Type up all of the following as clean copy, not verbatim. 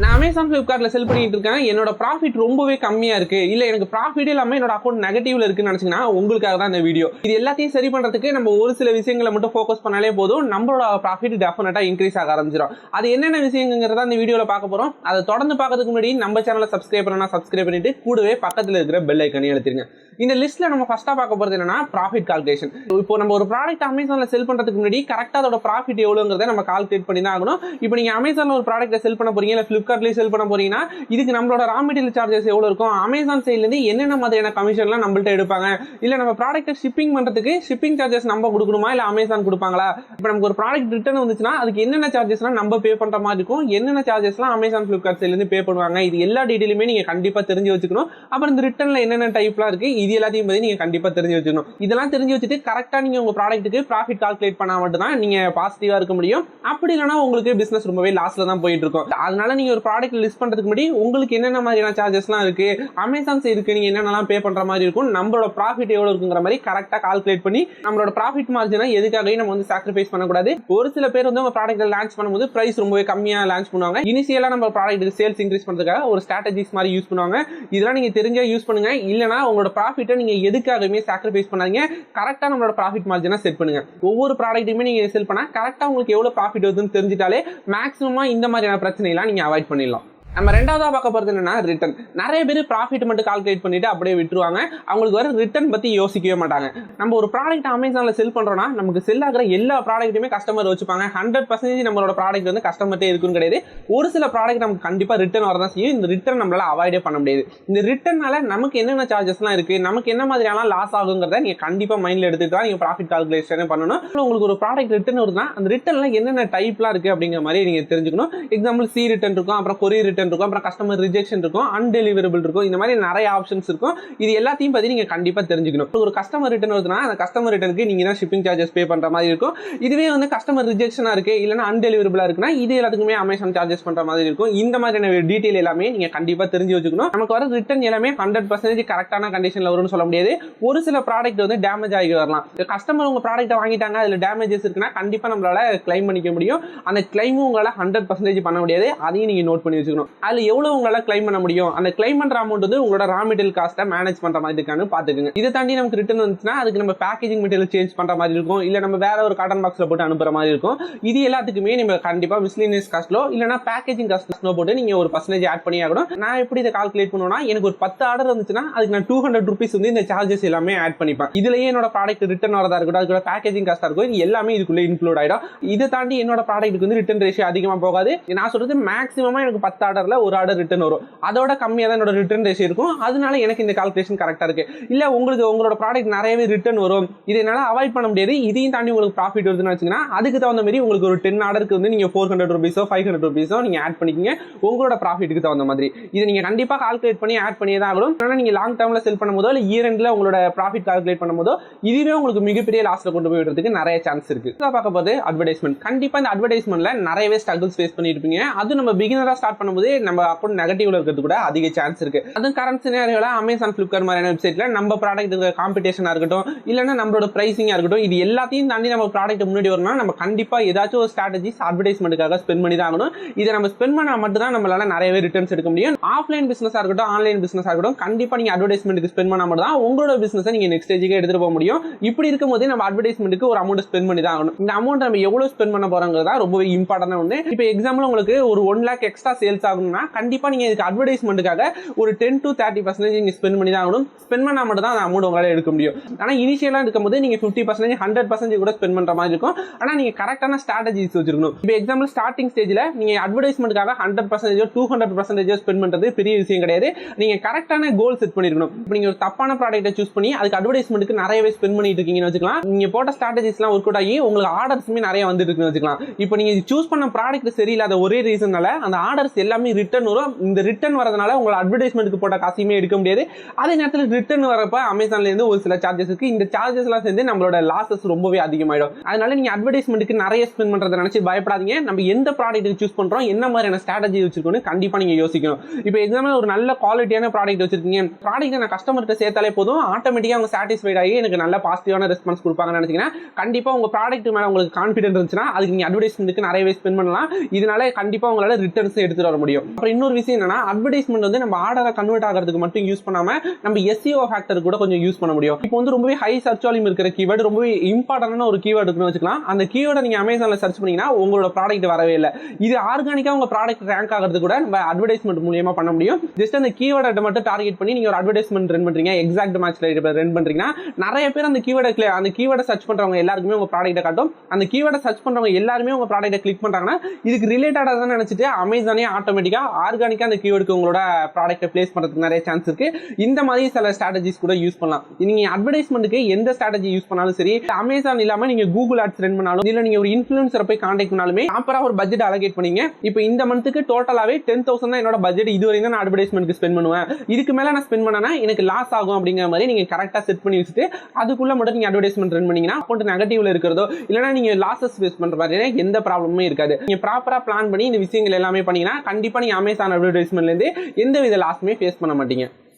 நான் அமேசான் ஃபிளிப்கார்ட்ல செல் பண்ணிட்டு இருக்கேன், என்னோட ப்ராஃபிட் ரொம்பவே கம்மியா இருக்கு, இல்ல எனக்கு ப்ராஃபிட் இல்லாம என்னோட அக்கௌண்ட் நெகட்டிவ்ல இருக்குன்னு நினைச்சீங்கன்னா உங்களுக்காக தான் இந்த வீடியோ. இது எல்லாத்தையும் சரி பண்றதுக்கு நம்ம ஒரு சில விஷயங்களை மட்டும் ஃபோக்கஸ் பண்ணாலே போதும், நம்மளோட ப்ராஃபிட் டெஃபினட்டா இன்க்ரீஸ் ஆக ஆரம்பிச்சிடும். அது என்னென்ன விஷயங்கிறத இந்த வீடியோல பார்க்க போறோம். அதை தொடர்ந்து பார்க்கறதுக்கு முன்னாடி நம்ம சேனலை சப்ஸ்கிரைப் பண்ணா சப்ஸ்கிரைப் பண்ணிட்டு கூடவே பக்கத்துல இருக்கிற பெல் ஐக்கனையும் அழுத்திருங்க. இந்த லிஸ்ட்ல நம்ம ஃபர்ஸ்டா பார்க்க போறது என்னன்னா ப்ராஃபிட் கால்குலேஷன். இப்போ நம்ம ஒரு ப்ராடக்ட் அமேசான்ல செல் பண்றதுக்கு முன்னாடி கரெக்டா அதோட ப்ராஃபிட் எவ்வளவுங்கிறத நம்ம கால்குலேட் பண்ணி தான் ஆகணும். இப்போ நீங்க அமேசான்ல ஒரு ப்ராடக்ட்டை செல் பண்ண போறீங்க, இல்ல ஃபிளிப்கார்ட்லயே செல் பண்ண போறீங்கன்னா இதுக்கு நம்மளோட ரா மெட்டீரியல் சார்ஜஸ் எவ்வளவு இருக்கும், அமேசான் சைட்ல இருந்து என்னென்ன மாதிரியான கமிஷன்லாம் நம்மள்ட்ட எடுப்பாங்க, இல்ல நம்ம ப்ராடக்ட்டை ஷிப்பிங் பண்றதுக்கு ஷிப்பிங் சார்ஜஸ் நம்ம கொடுக்கணுமா இல்ல அமேசான் கொடுப்பாங்களா, இப்போ நமக்கு ஒரு ப்ராடக்ட் ரிட்டர்ன் வந்துச்சுன்னா அதுக்கு என்னென்ன சார்ஜஸ்லாம் நம்ம பே பண்ற மாதிரி இருக்கும், என்னென்ன சார்ஜஸ்லாம் அமேசான் ஃபிளிப்கார்ட் சைட்ல இருந்து பே பண்ணுவாங்க, இது எல்லா டீடைலுமே நீங்க கண்டிப்பா தெரிஞ்சு வச்சுக்கணும். அப்புறம் இந்த ரிட்டர்ன்ல என்னென்ன டைப்லாம் இருக்கு இது எல்லாத்தையும் பத்தி நீங்க கண்டிப்பா தெரிஞ்சு வச்சுக்கணும். இதெல்லாம் தெரிஞ்சு வச்சுட்டு கரெக்டா நீங்க உங்க ப்ராடக்ட்டுக்கு ப்ராஃபிட் கால்குலேட் பண்ணா மட்டும் தான் நீங்க பாசிட்டிவா இருக்க முடியும். அப்படி இல்லைனா உங்களுக்கு பிசினஸ் ரொம்பவே லாஸ்ல தான் போயிட்டு இருக்கும். அதனால நீங்க ஒரு ப்ராடக்ட் லிஸ்ட் பண்றதுக்கு முன்னாடி உங்களுக்கு என்னென்ன மாதிரியான சார்ஜஸ்லாம் இருக்கு, அமேசான் சைடுக்கு நீங்க என்னென்னலாம் பே பண்ற மாதிரி இருக்கும், நம்மளோட ப்ராஃபிட் எவ்வளவு இருக்குங்கிற மாதிரி கரெக்டா கால்குலேட் பண்ணி நம்மளோட ப்ராஃபிட் மார்ஜினை எதுக்காகவே நம்ம வந்து சாக்ரிஃபைஸ் பண்ணக்கூடாது. ஒரு சில பேர் வந்து உங்க ப்ராடக்ட்டை லான்ச் பண்ணும்போது பிரைஸ் ரொம்பவே கம்மியா லான்ச் பண்ணுவாங்க. இனிஷியலா நம்ம ப்ராடக்ட்டுக்கு சேல்ஸ் இன்க்ரீஸ் பண்றதுக்காக ஒரு ஸ்ட்ராட்டஜிஸ் மாதிரி யூஸ் பண்ணுவாங்க. இதெல்லாம் நீங்க தெரிஞ்சா யூஸ் பண்ணுங்க. இல்லனா உங்களோட ப்ராஃபிட்டை நீங்க எதுக்காகவே சாக்ரிஃபைஸ் பண்ணாதீங்க. கரெக்டா நம்மளோட ப்ராஃபிட் மார்ஜினை செட் பண்ணுங்க. ஒவ்வொரு ப்ராடக்ட்டுமே நீங்க செல் பண்ணா கரெக்டா உங்களுக்கு எவ்வளவு ப்ராஃபிட் வருதுன்னு தெரிஞ்சிட்டாலே மேக்ஸிமமா இந்த மாதிரியான பிரச்சனை எல்லாம் நீங்க அவாய்ட் பண்ணிடலாம். நம்ம ரெண்டாவதா பார்க்க போறது என்னன்னா ரிட்டர்ன். நிறைய பேர் ப்ராஃபிட் மட்டும் கால்குலேட் பண்ணிட்டு அப்படியே விட்டுருவாங்க. அவங்களுக்கு வர ரிட்டர்ன் பத்தி யோசிக்கவே மாட்டாங்க. நம்ம ஒரு ப்ராடக்ட் அமேசான்ல செல் பண்றோம்னா நமக்கு செல் ஆகிற எல்லா ப்ராடக்ட்டுமே கஸ்டமர் வச்சுப்பாங்க. 100% நம்மளோட ப்ராடக்ட் வந்து கஸ்டமர்ட்டே இருக்குன்னு கிடையாது. ஒரு சில ப்ராடக்ட் நமக்கு கண்டிப்பா ரிட்டர்ன் வரதான் செய்யும். இந்த ரிட்டர்ன் நம்மளால அவாய்டே பண்ண முடியாது. இந்த ரிட்டர்னால நமக்கு என்னென்ன சார்ஜஸ்லாம் இருக்கு, நமக்கு என்ன மாதிரியான லாஸ் ஆகுங்கிறத நீங்க கண்டிப்பா மைண்ட்ல எடுத்துட்டு தான் நீங்க ப்ராஃபிட் கால்குலேஷன் பண்ணணும். உங்களுக்கு ஒரு ப்ராடக்ட் ரிட்டர்ன் வருதுன்னா அந்த ரிட்டர்ன்ல என்னென்ன டைப்லாம் இருக்கு அப்படிங்கிற மாதிரி நீங்க தெரிஞ்சுக்கணும். எக்ஸாம்பிள் சி ரிட்டர்ன் இருக்கும், அப்புறம் கொரியர் ரிட்டர்ன் இருக்கும், அப்புறம் கஸ்டமர் ரிஜெக்ஷன் இருக்கும், அன்டெலிவரபிள் இருக்கும். இந்த மாதிரி நிறைய ஆப்ஷன்ஸ் இருக்கும். இது எல்லாத்தையும் பத்தி நீங்க கண்டிப்பா தெரிஞ்சுக்கணும். ஒரு கஸ்டமர் ரிட்டர்ன் வருதுன்னா அந்த கஸ்டமர் ரிட்டர்னுக்கு நீங்க தான் ஷிப்பிங் சார்ஜஸ் பே பண்ற மாதிரி இருக்கும். இதுவே வந்து கஸ்டமர் ரிஜெக்ஷனா இருக்கு இல்லனா அன்டெலிவரபிளா இருக்குன்னா இது எல்லாத்துக்குமே அமேசான் சார்ஜஸ் பண்ற மாதிரி இருக்கும். இந்த மாதிரியான டீடைல் எல்லாமே நீங்க கண்டிப்பா தெரிஞ்சு வச்சுக்கணும். நமக்கு வர ரிட்டர்ன் எல்லாமே 100% கரெக்டான கண்டிஷன்ல வரும்னு சொல்ல முடியாது. ஒரு சில ப்ராடக்ட் வந்து டேமேஜ் ஆகி வரலாம். கஸ்டமர் உங்க ப்ராடக்ட்டை வாங்கிட்டாங்க, அதுல டேமேஜஸ் இருக்குன்னா கண்டிப்பா நம்மளால கிளைம் பண்ணிக்க முடியும். அந்த கிளைமும் உங்களால 100% பண்ண முடியாது. அதையும் நீங்க நோட் பண்ணி வச்சுக்கணும். அதுல எவ்வளவு உங்களால கிளைம் பண்ண முடியும், அந்த கிளைம் பண்ற அமௌண்ட் வந்து உங்களோட ரா மெட்டீரியல் காஸ்ட்டை மேனேஜ் பண்ற மாதிரி இருக்கான்னு பாத்துக்கங்க. இதை தாண்டி நமக்கு ரிட்டர்ன் வந்துச்சுன்னா அதுக்கு நம்ம பேக்கேஜிங் மெட்டீரியல் சேஞ்ச் பண்ற மாதிரி இருக்கும், இல்ல நம்ம வேற ஒரு காட்டன் பாக்ஸ்ல போட்டு அனுப்புற மாதிரி இருக்கும். இது எல்லாத்துக்குமே நம்ம கண்டிப்பா மிஸ்லினியஸ் காஸ்ட்லோ இல்லனா பேக்கேஜிங் காஸ்ட்லோ போட்டு நீங்க ஒரு பர்சன்டேஜ் ஆட் பண்ணி ஆகணும். நான் எப்படி இதை கால்குலேட் பண்ணுவேன்னா எனக்கு ஒரு 10 ஆர்டர் வந்துச்சுன்னா அதுக்கு நான் 200 rupees வந்து இந்த சார்ஜஸ் எல்லாமே ஆட் பண்ணிப்பேன். இதுலயே என்னோட ப்ராடக்ட் ரிட்டர்ன் வரதா இருக்கட்டும், அதுக்கு பேக்கேஜிங் காஸ்டா இருக்கும், இது எல்லாமே இதுக்குள்ள இன்க்ளூட் ஆயிடும். இதை தாண்டி என்னோட ப்ராடக்ட்டுக்கு வந்து ரிட்டர்ன் ரேஷியோ அதிகமா போகாது. நான் சொல்றது மேக்ஸிமமா எனக்கு 10 ஆர்டர்ல ஒரு ஆர்டர் ரிட்டர்ன் வரும். அதோட கம்மியா தான் என்னோட ரிட்டர்ன் ரேஷியோ இருக்கும். அதனால எனக்கு இந்த கால்குலேஷன் கரெக்டா இருக்கு. இல்ல உங்களுக்கு உங்களோட ப்ராடக்ட் நிறையவே ரிட்டர்ன் வரும், இதனால அவாய்ட் பண்ண முடியாது, இதையும் தாண்டி உங்களுக்கு ப்ராஃபிட் வருதுன்னு வச்சுங்கன்னா அதுக்கு தகுந்த மாதிரி உங்களுக்கு ஒரு 10 ஆர்டருக்கு வந்து நீங்க 400 rupees 500 rupees நீங்க ஆட் பண்ணிக்கங்க உங்களோட ப்ராஃபிட்டுக்கு தகுந்த மாதிரி. இதை நீங்க கண்டிப்பா கால்குலேட் பண்ணி ஆட் பண்ணியே தான் ஆகணும். ஆனா நீங்க லாங் டர்ம்ல செல் பண்ணும்போதோ இல்ல இயர் எண்ட்ல உங்களோட ப்ராஃபிட் கால்குலேட் பண்ணும்போதோ இதுவே உங்களுக்கு மிகப்பெரிய லாஸ்ல கொண்டு போய் விடுறதுக்கு நிறைய சான்ஸ் இருக்கு. பார்க்க போது அட்வர்டைஸ்மெண்ட். கண்டிப்பா இந்த அட்வர்டைஸ்மெண்ட்ல நிறையவே ஸ்ட்ரகிள்ஸ் ஃபேஸ் பண்ணிருப்பீங்க. அது நம்ம பிகினரா ஸ்டார்ட் பண்ணும்போது நம்ம அக்கௌண்ட் நெகட்டிவ்ல இருக்கிறது கூட அதிக சான்ஸ் இருக்கு. அதுவும் கரண்ட் சினாரியோல அமேசான் ஃபிளிப்கார்ட் மாதிரியான வெப்சைட்ல நம்ம ப்ராடக்ட் காம்படிஷனா இருக்கட்டும் இல்லனா நம்மளோட பிரைசிங்கா இருக்கட்டும், இது எல்லாத்தையும் தாண்டி நம்ம ப்ராடக்ட் முன்னாடி வரணும்னா நம்ம கண்டிப்பா ஏதாச்சும் ஒரு ஸ்ட்ராட்டஜிஸ் அட்வர்டைஸ்மெண்ட்டுக்காக ஸ்பெண்ட் பண்ணி தான் ஆகணும். இதை நம்ம ஸ்பெண்ட் பண்ணா மட்டும் தான் நம்மளால நிறையவே ரிட்டர்ன்ஸ் எடுக்க முடியும். ஆஃப்லைன் பிசினஸா இருக்கட்டும் ஆன்லைன் பிசினஸா இருக்கட்டும் கண்டிப்பா நீங்க அட்வர்டைஸ்மெண்ட்டுக்கு ஸ்பெண்ட் பண்ணா மட்டும் தான் உங்களோட பிசினஸை நீங்க நெக்ஸ்ட் ஸ்டேஜுக்கு எடுத்துட்டு போக முடியும். இப்படி இருக்கும்போது நம்ம அட்வர்டைஸ்மெண்ட்டுக்கு ஒரு அமௌண்ட் ஸ்பெண்ட் பண்ணி தான் ஆகணும். இந்த அமௌண்ட் நம்ம எவ்வளவு ஸ்பெண்ட் பண்ண போறோங்கிறதா ரொம்பவே இம்பார்ட்டன்ட் ஒன்று. இப்போ எக்ஸாம்பிள் உங்களுக்கு ஒரு 1 lakh எக்ஸ்ட்ரா சேல்ஸ் ஆகணும்னா கண்டிப்பா நீங்க இதுக்கு அட்வர்டைஸ்மெண்ட்டுக்காக ஒரு 10 to 30% நீங்க ஸ்பெண்ட் பண்ணி தான் ஆகணும். ஸ்பெண்ட் பண்ணா மட்டும் தான் அந்த அமௌண்ட் உங்களால எடுக்க முடியும். ஆனா இனிஷியலா இருக்கும்போது நீங்க 50% 100% கூட ஸ்பெண்ட் பண்ற மாதிரி இருக்கும். ஆனா நீங்க கரெக்டான ஸ்ட்ராட்டஜிஸ் வச்சிருக்கணும். இப்போ எக்ஸாம்பிள் ஸ்டார்டிங் ஸ்டேஜ்ல நீங்க அட்வர்டைஸ்மெண்ட்டுக்காக 100% 200% ஸ்பெண்ட் பண்றது பெரிய விஷயம் கிடையாது. நீங்க கரெக்டான கோல் செட் பண்ணிருக்கணும். இப்போ நீங்க ஒரு தப்பான ப்ராடக்ட்டை சூஸ் பண்ணி அதுக்கு அட்வர்டைஸ்மெண்ட்டுக்கு நிறையவே ஸ்பெண்ட் பண்ணிட்டு இருக்கீங்கன்னு வச்சுக்கலாம். நீங்க போட்ட ஸ்ட்ராட்டஜிஸ்லாம் ஒர்க் அவுட் ஆகி உங்களுக்கு ஆர்டர்ஸ்மே நிறைய வந்துட்டு இருக்குன்னு வச்சுக்கலாம். இப்போ நீங்க சூஸ் பண்ண ப்ராடக்ட் சரியில்லாத ஒரே ரீசன்னால அந்த ஆர்டர்ஸ் எல்லாமே ரிட்டர்ன் வரும். இந்த ரிட்டர்ன் வரதுனால உங்களோட அட்வர்டைஸ்மெண்ட்டுக்கு போட்ட காசையுமே எடுக்க முடியாது. அதே நேரத்தில் ரிட்டர்ன் வரப்ப அமேசான்ல இருந்து ஒரு சில சார்ஜஸ் இருக்கு. இந்த சார்ஜஸ் எல்லாம் சேர்ந்து நம்மளோட லாசஸ் ரொம்பவே அதிகமாயிடும். அதனால நீங்க அட்வர்டைஸ்மெண்ட்டுக்கு நிறைய ஸ்பெண்ட் பண்றதை நினைச்சு பயப்படாதீங்க. நம்ம எந்த ப்ராடக்ட் சூஸ் பண்றோம், என்ன மாதிரியான ஸ்ட்ராட்டஜி வச்சிருக்கோம்னு கண்டிப்பா நீங்க யோசிக்கணும். இப்போ எக்ஸாம்பிள் ஒரு நல்ல குவாலிட்டியான ப்ராடக்ட் வச்சிருக்கீங்க, ப்ராடக்ட் நான் கஸ்டமர்கிட்ட சேர்த்தாலே போதும் ஆட்டோமேட்டிக்கா அவங்க சாட்டிஸ்ஃபைட் ஆகி எனக்கு நல்ல பாசிட்டிவான ரெஸ்பான்ஸ் கொடுப்பாங்கன்னு நினைச்சீங்கன்னா கண்டிப்பா உங்க ப்ராடக்ட் மேல உங்களுக்கு கான்ஃபிடன்ஸ் இருந்துச்சுன்னா அதுக்கு நீங்க அட்வர்டைஸ்மெண்ட்டுக்கு நிறையவே ஸ்பெண்ட் பண்ணலாம். இதனால கண்டிப்பா உங்களால ரிட்டர்ன்ஸ் எடுத்துட்டு வர முடியும். முடியும். அப்புறம் இன்னொரு விஷயம் என்னன்னா, அட்வர்டைஸ்மெண்ட் வந்து நம்ம ஆர்டரை கன்வெர்ட் ஆகிறதுக்கு மட்டும் யூஸ் பண்ணாம நம்ம SEO ஃபேக்டர் கூட கொஞ்சம் யூஸ் பண்ண முடியும். இப்போ வந்து ரொம்பவே ஹை சர்ச் வால்யூம் இருக்கிற கீவேர்டு, ரொம்பவே இம்பார்ட்டன்டான ஒரு கீவேர்டு இருக்குன்னு வச்சுக்கலாம். அந்த கீவேர்டை நீங்க அமேசான்ல சர்ச் பண்ணீங்கன்னா உங்களோட ப்ராடக்ட் வரவே இல்லை. இது ஆர்கானிக்கா உங்க ப்ராடக்ட் ரேங்க் ஆகிறது கூட நம்ம அட்வர்டைஸ்மெண்ட் மூலியமா பண்ண முடியும். ஜஸ்ட் அந்த கீவேர்டை மட்டும் டார்கெட் பண்ணி நீங்க ஒரு அட்வர்டைஸ்மெண்ட் ரன் பண்றீங்க, எக்ஸாக்ட் மேட்ச்ல ரன் பண்றீங்கன்னா நிறைய பேர் அந்த கீவேர்டை சர்ச் பண்றவங்க எல்லாருக்குமே உங்க ப்ராடக்ட்டை காட்டும். அந்த கீவேர்டை சர்ச் பண்றவங்க எல்லாருமே உங்க ப்ராடக்ட்டை கிளிக் பண்றாங்கன்னா இதுக்கு ரிலேட்டடா தான் நினைச்சிட்டு அமேசானே ஆட்டோமேட்டிக்கா ஆர்கானிக்கா அந்த கீவேர்டுக்கு உங்களோட ப்ராடக்ட்டை பிளேஸ் பண்றதுக்கு நிறைய சான்ஸ் இருக்கு. இந்த மாதிரி சில ஸ்ட்ராட்டஜிஸ் கூட யூஸ் பண்ணலாம். நீங்க அட்வர்டைஸ்மெண்ட்டுக்கு எந்த ஸ்ட்ராட்டஜி யூஸ் பண்ணாலும் சரி, அமேசான் இல்லாம நீங்க கூகுள் ஆட்ஸ் ரன் பண்ணாலும் இல்ல நீங்க ஒரு இன்ஃப்ளூயன்சரை போய் கான்டாக்ட் பண்ணாலுமே ப்ராப்பரா ஒரு பட்ஜெட் அலோகேட் பண்ணீங்க. இப்போ இந்த மந்த்துக்கு டோட்டலாவே 10,000 தான் என்னோட பட்ஜெட், இதுவரை தான் நான் அட்வர்டைஸ்மெண்ட்க்கு ஸ்பெண்ட் பண்ணுவேன், இதுக்கு மேல நான் ஸ்பெண்ட் பண்ணனா எனக்கு லாஸ் ஆகும் அப்படிங்கிற மாதிரி நீங்க கரெக்டா செட் பண்ணி வச்சுட்டு அதுக்குள்ள மட்டும் நீங்க அட்வர்டைஸ்மெண்ட் ரன் பண்ணீங்கன்னா அக்கௌண்ட் நெகட்டிவ்ல இருக்கிறதோ இல்லனா நீங்க லாசஸ் ஃபேஸ் பண்ற மாதிரி எந்த ப்ராப்ளமுமே இருக்காது. நீங்க ப்ராப்பரா பிளான் பண்ணி இந்த விஷயங்கள் எல்லாமே பண்ணீங்கன்னா கண்டிப்பா நீங்க அமேசான் அட்வர்டைஸ்மெண்ட்ல இருந்து எந்த வித லாஸுமே ஃபேஸ் பண்ண மாட்டீங்க.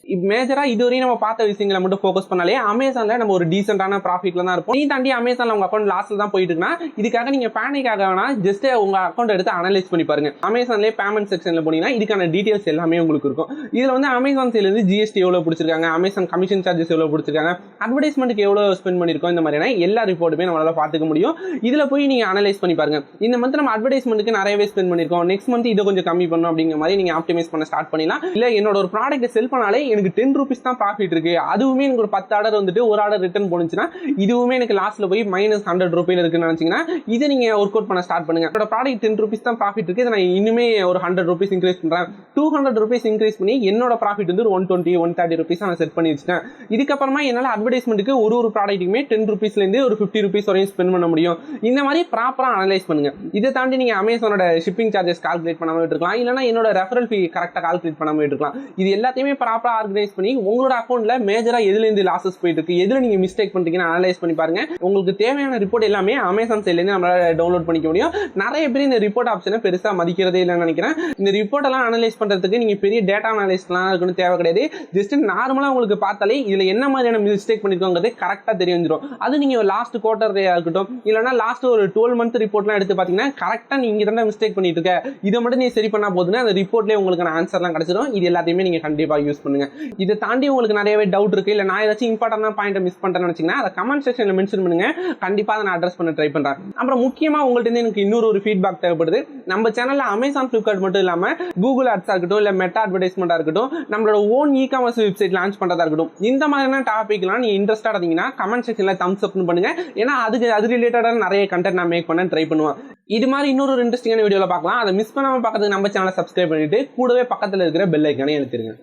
மேஜரா இதுவரையும் நம்ம பார்த்த விஷயங்களை மட்டும் ஃபோக்கஸ் பண்ணாலே அமேசான்ல நம்ம ஒரு டீசென்டான ப்ராஃபிட்ல தான் இருப்போம். நீ தாண்டி அமேசான்ல உங்க அக்கௌண்ட் லாஸ்ல தான் போயிட்டு இருக்குன்னா இதுக்காக நீங்க பேனிக் ஆக வேணாம். ஜஸ்ட் உங்க அக்கௌண்ட் எடுத்து அனலைஸ் பண்ணி பாருங்க. அமேசான்லேயே பேமெண்ட் செக்ஷன்ல போனீங்கன்னா இதுக்கான டீடைல்ஸ் எல்லாமே உங்களுக்கு இருக்கும். இதுல வந்து அமேசான் சைட்ல இருந்து ஜிஎஸ்டி எவ்வளவு பிடிச்சிருக்காங்க, அமேசான் கமிஷன் சார்ஜஸ் எவ்வளவு பிடிச்சிருக்காங்க, அட்வர்டைஸ்மெண்ட்டுக்கு எவ்வளவு ஸ்பெண்ட் பண்ணிருக்கோம், இந்த மாதிரியான எல்லா ரிப்போர்ட்டுமே நம்மளால பார்த்துக்க முடியும். இதுல போய் நீங்க அனலைஸ் பண்ணி பாருங்க. இந்த மந்த் நம்ம அட்வர்டைஸ்மெண்ட்டுக்கு நிறையவே ஸ்பெண்ட் பண்ணிருக்கோம், நெக்ஸ்ட் மந்த் இதை கொஞ்சம் கம்மி பண்ணணும் அப்படிங்கிற மாதிரி நீங்க ஆப்டிமைஸ் பண்ண ஸ்டார்ட் பண்ணிடலாம். இல்ல என்னோட ஒரு ப்ராடக்ட் செல் பண்ணாலே எனக்கு 10 ரூபீஸ் தான் ப்ராஃபிட் இருக்கு, அதுவுமே எனக்கு ஒரு 10 ஆர்டர் வந்துட்டு ஒரு ஆர்டர் ரிட்டர்ன் போனுச்சுன்னா இதுவுமே எனக்கு லாஸ்ட்ல போய் -100 ரூபாயில இருக்குன்னு நினைச்சீங்கன்னா இதை நீங்க ஒர்க் அவுட் பண்ண ஸ்டார்ட் பண்ணுங்க. என்னோட ப்ராடக்ட் 10 ரூபீஸ் தான் ப்ராஃபிட் இருக்கு, இதை நான் இன்னுமே ஒரு 100 ரூபீஸ் இன்க்ரீஸ் பண்றேன், 200 ரூபீஸ் இன்க்ரீஸ் பண்ணி என்னோட ப்ராஃபிட் வந்து 120 130 ரூபீஸ் நான் செட் பண்ணி வச்சிட்டேன். இதுக்கப்புறமா என்னால அட்வர்டைஸ்மெண்ட்டுக்கு ஒரு ப்ராடக்ட்டுமே 10 ரூபீஸ்ல இருந்து ஒரு 50 ரூபீஸ் வரையும் ஸ்பெண்ட் பண்ண முடியும். இந்த மாதிரி ப்ராப்பரா அனலைஸ் பண்ணுங்க. இதை தாண்டி நீங்க அமேசானோட ஷிப்பிங் சார்ஜஸ் கால்குலேட் பண்ணாம விட்டுருக்கலாம், இல்லைன்னா என்னோட ரெஃபரல் ஃபீ கரெக்டா கால்குலேட் பண்ணாம விட்டுருக்கலாம். இது எல்லாத்தையுமே ப்ராப்பரா ஆர்கனைஸ் பண்ணி உங்களோட அக்கௌண்ட்ல மேஜரா எதுல இருந்து லாசஸ் போயிட்டு இருக்கு, எதுல நீங்க மிஸ்டேக் பண்றீங்கன்னு அனலைஸ் பண்ணி பாருங்க. உங்களுக்கு தேவையான ரிப்போர்ட் எல்லாமே அமேசான் சைட்ல இருந்து நம்மளால டவுன்லோட் பண்ணிக்க முடியும். நிறைய பேர் இந்த ரிப்போர்ட் ஆப்ஷனை பெருசா மதிக்கிறதே இல்லைன்னு நினைக்கிறேன். இந்த ரிப்போர்ட் எல்லாம் அனலைஸ் பண்றதுக்கு நீங்க பெரிய டேட்டா அனலைஸ்லாம் இருக்கணும் தேவை கிடையாது. ஜஸ்ட் நார்மலா உங்களுக்கு பார்த்தாலே இதுல என்ன மாதிரியான மிஸ்டேக் பண்ணிருக்கோங்கிறது கரெக்டா தெரிய வந்துடும். அது நீங்க லாஸ்ட் குவார்டர்லயா இருக்கட்டும் இல்லைன்னா லாஸ்ட் ஒரு 12 மந்த் ரிப்போர்ட்லாம் எடுத்து பாத்தீங்கன்னா கரெக்டா நீங்க தான் மிஸ்டேக் பண்ணிட்டு இருக்க, இதை மட்டும் நீங்க சரி பண்ணா போதுன்னா அந்த ரிப்போர்ட்லயே உங்களுக்கு ஆன்சர்லாம் கிடைச்சிடும். இது எல்லாத்தையுமே நீங்க கண்டிப்பா யூஸ் பண்ணுங்க. இதை தாண்டி உங்களுக்கு நிறையவே டவுட் இருக்கு, இல்ல நான் ஏதாச்சும் இம்பார்ட்டன்டான பாயிண்ட் மிஸ் பண்றேன்னு நினைச்சீங்கன்னா அதை கமெண்ட் செக்ஷன்ல மென்ஷன் பண்ணுங்க. கண்டிப்பா அதை நான் அட்ரஸ் பண்ண ட்ரை பண்றேன். அப்புறம் முக்கியமா உங்கள்ட்ட இருந்து எனக்கு இன்னொரு ஒரு ஃபீட்பேக் தேவைப்படுது. நம்ம சேனல்ல அமேசான் ஃபிளிப்கார்ட் மட்டும் இல்லாம கூகுள் ஆட்ஸா இருக்கட்டும் இல்ல மெட்டா அட்வர்டைஸ்மெண்டா இருக்கட்டும் நம்மளோட ஓன் இ-காமர்ஸ் வெப்சைட் லான்ச் பண்றதா இருக்கட்டும் இந்த மாதிரியான டாபிக்லாம் நீங்க இன்ட்ரெஸ்டா இருந்தீங்கன்னா கமெண்ட் செக்ஷன்ல தம்ஸ் அப் பண்ணுங்க. ஏன்னா அது ரிலேட்டடான நிறைய கண்டென்ட் நான் மேக் பண்ண ட்ரை பண்ணுவேன். இது மாதிரி இன்னொரு இன்ட்ரெஸ்டிங்கான வீடியோல பார்க்கலாம். அதை மிஸ் பண்ணாம பார்க்கறதுக்கு நம்ம சேனலை சப்ஸ்கிரைப் பண்ணிட்டு கூடவே பக்கத்துல இருக்கிற பெல் ஐக்கானை அழுத்திருங்க.